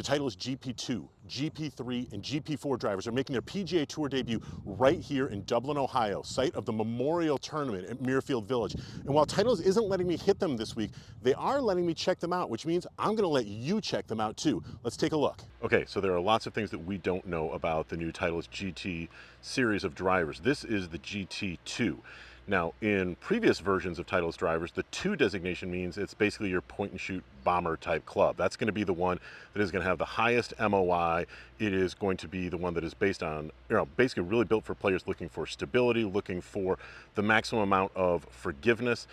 The Titleist GP2, GP3, and GP4 drivers are making their PGA Tour debut right here in Dublin, Ohio, site of the Memorial Tournament at Muirfield Village. And while Titleist isn't letting me hit them this week, they are letting me check them out, which means I'm going to let you check them out too. Let's take a look. Okay, so there are lots of things that we don't know about the new Titleist GT series of drivers. This is the GT2. Now, in previous versions of Titleist drivers, the 2 designation means it's basically your point and shoot bomber type club. That's going to be the one that is going to have the highest MOI. It is going to be the one that is based on, basically really built for players looking for stability, looking for the maximum amount of forgiveness.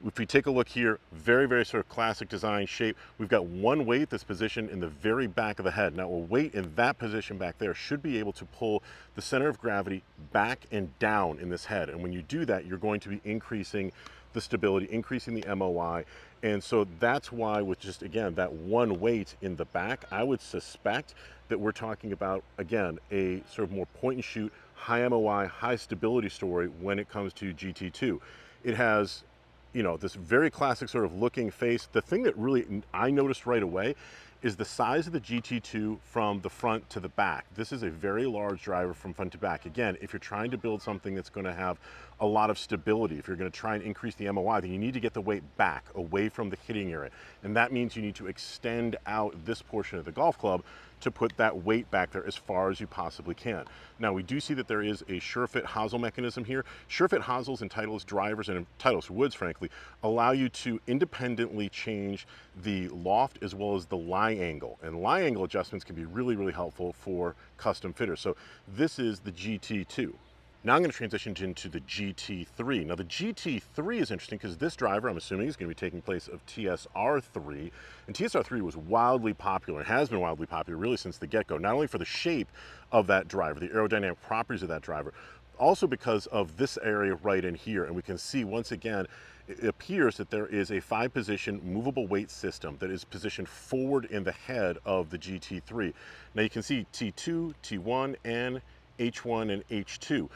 If we take a look here, very, very sort of classic design shape. We've got one weight that's positioned in the very back of the head. Now, a weight in that position back there should be able to pull the center of gravity back and down in this head. And when you do that, you're going to be increasing the stability, increasing the MOI. And so that's why with just, again, that one weight in the back, I would suspect that we're talking about, again, a sort of more point and shoot, high MOI, high stability story when it comes to GT2. It has, this very classic sort of looking face. The thing that really I noticed right away is the size of the GT2 from the front to the back. This is a very large driver from front to back. Again, if you're trying to build something that's going to have a lot of stability, if you're going to try and increase the MOI, then you need to get the weight back away from the hitting area. And that means you need to extend out this portion of the golf club to put that weight back there as far as you possibly can. Now, we do see that there is a SureFit hosel mechanism here. SureFit hosels in Titleist drivers and in Titleist woods, frankly, allow you to independently change the loft as well as the lie angle. And lie angle adjustments can be really, really helpful for custom fitters. So this is the GT2. Now I'm going to transition into the GT3. Now the GT3 is interesting because this driver, I'm assuming, is going to be taking place of TSR3. And TSR3 was wildly popular, and has been wildly popular really since the get-go, not only for the shape of that driver, the aerodynamic properties of that driver, also because of this area right in here. And we can see once again, it appears that there is a 5-position movable weight system that is positioned forward in the head of the GT3. Now you can see T2, T1, and H1 and H2.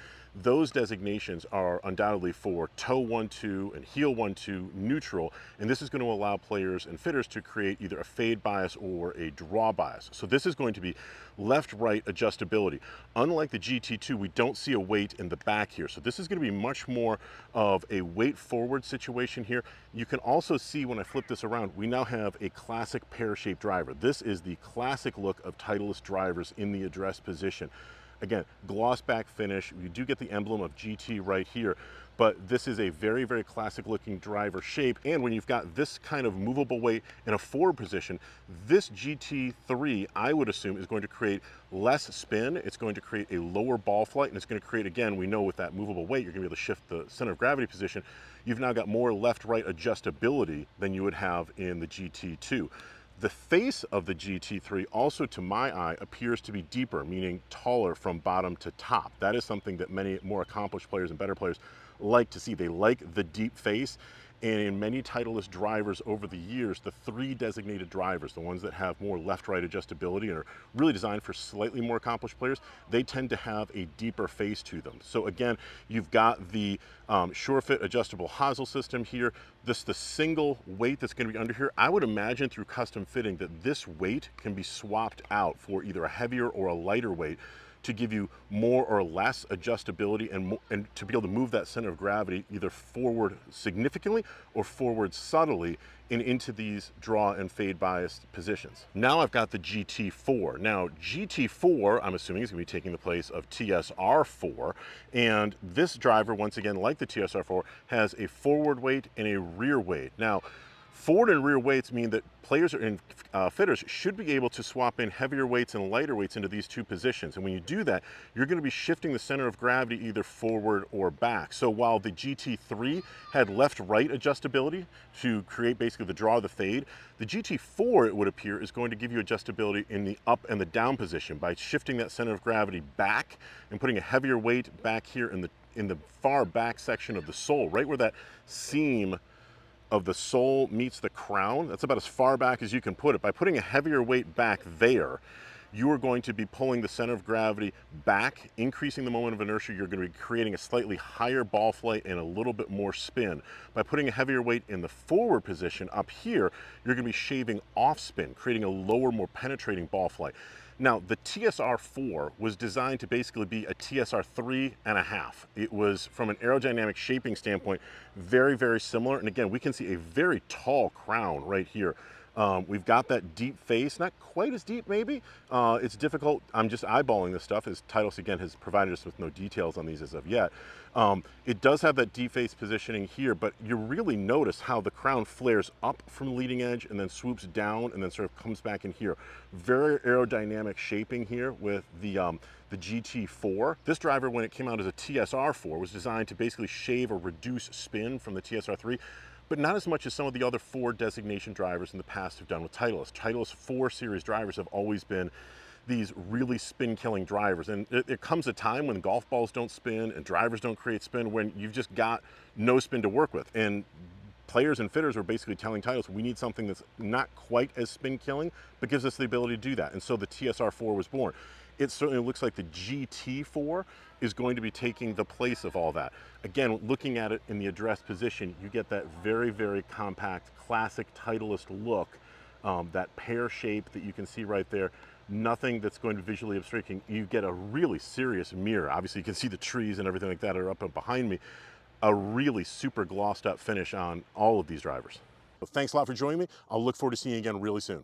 Those designations are undoubtedly for toe 1-2 and heel 1-2 neutral, and this is going to allow players and fitters to create either a fade bias or a draw bias. So this is going to be left-right adjustability. Unlike the GT2, we don't see a weight in the back here, so this is going to be much more of a weight forward situation here. You can also see when I flip this around, we now have a classic pear-shaped driver. This is the classic look of Titleist drivers in the address position. Again, gloss back finish. You do get the emblem of GT right here, but this is a very, very classic looking driver shape. And when you've got this kind of movable weight in a forward position, this GT3, I would assume, is going to create less spin. It's going to create a lower ball flight, and it's going to create, again, we know with that movable weight, you're going to be able to shift the center of gravity position. You've now got more left-right adjustability than you would have in the GT2. The face of the GT3 also, to my eye, appears to be deeper, meaning taller from bottom to top. That is something that many more accomplished players and better players like to see. They like the deep face. And in many Titleist drivers over the years, the 3 designated drivers, the ones that have more left-right adjustability and are really designed for slightly more accomplished players, they tend to have a deeper face to them. So again, you've got the SureFit adjustable hosel system here. The single weight that's going to be under here, I would imagine through custom fitting that this weight can be swapped out for either a heavier or a lighter weight to give you more or less adjustability and to be able to move that center of gravity either forward significantly or forward subtly and into these draw and fade biased positions. Now I've got the GT4. Now GT4, I'm assuming, is going to be taking the place of TSR4, and this driver, once again, like the TSR4, has a forward weight and a rear weight. Now, forward and rear weights mean that players and fitters should be able to swap in heavier weights and lighter weights into these 2 positions. And when you do that, you're going to be shifting the center of gravity either forward or back. So while the GT3 had left-right adjustability to create basically the draw, the fade, the GT4, it would appear, is going to give you adjustability in the up and the down position by shifting that center of gravity back and putting a heavier weight back here in the far back section of the sole, right where that seam of the sole meets the crown. That's about as far back as you can put it. By putting a heavier weight back there, you are going to be pulling the center of gravity back, increasing the moment of inertia. You're going to be creating a slightly higher ball flight and a little bit more spin. By putting a heavier weight in the forward position up here, you're going to be shaving off spin, creating a lower, more penetrating ball flight. Now, the TSR4 was designed to basically be a TSR3 and a half. It was, from an aerodynamic shaping standpoint, very, very similar. And again, we can see a very tall crown right here. We've got that deep face, not quite as deep maybe. It's difficult, I'm just eyeballing this stuff, as Titleist again has provided us with no details on these as of yet. It does have that deep face positioning here, but you really notice how the crown flares up from the leading edge and then swoops down and then sort of comes back in here. Very aerodynamic shaping here with the GT4. This driver, when it came out as a TSR4, was designed to basically shave or reduce spin from the TSR3, but not as much as some of the other 4 designation drivers in the past have done with Titleist. Titleist 4 Series drivers have always been these really spin-killing drivers. And there comes a time when golf balls don't spin and drivers don't create spin, when you've just got no spin to work with. And players and fitters were basically telling Titleist, we need something that's not quite as spin-killing, but gives us the ability to do that. And so the TSR4 was born. It certainly looks like the GT4 is going to be taking the place of all that. Again, looking at it in the address position, you get that very, very compact, classic Titleist look, that pear shape that you can see right there. Nothing that's going to visually obstructing. You get a really serious mirror. Obviously, you can see the trees and everything like that are up and behind me. A really super glossed up finish on all of these drivers. So thanks a lot for joining me. I'll look forward to seeing you again really soon.